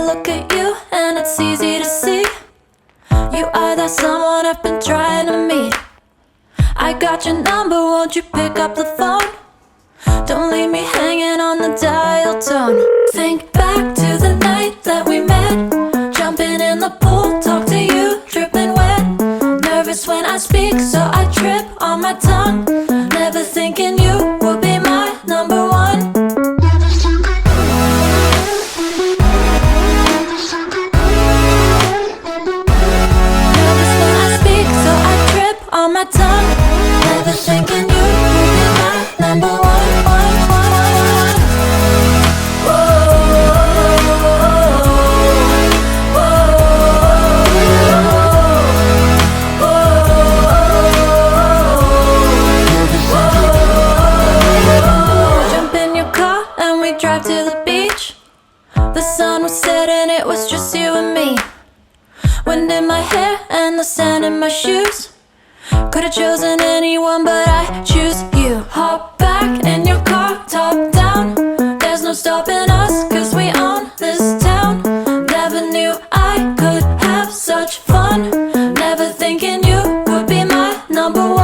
look at you and it's easy to see. You are that someone I've been trying to meet. I got your number, won't you pick up the phone? Don't leave me hanging on the dial tone. Think back to the night that we met, jumping in the pool, talk to you, dripping wet. Nervous when I speak, so I trip on my tongue. Never thinking you would be my number one. Nervous when I speak, so I trip on my tongue. Never thinking you would be my number one. Drive to the beach. The sun was setting, it was just you and me. Wind in my hair and the sand in my shoes. Could've chosen anyone, but I choose you. Hop back in your car, top down. There's no stopping us, cause we own this town. Never knew I could have such fun. Never thinking you would be my number one.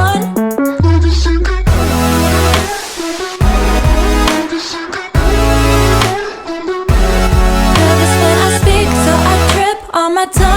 On my tongue.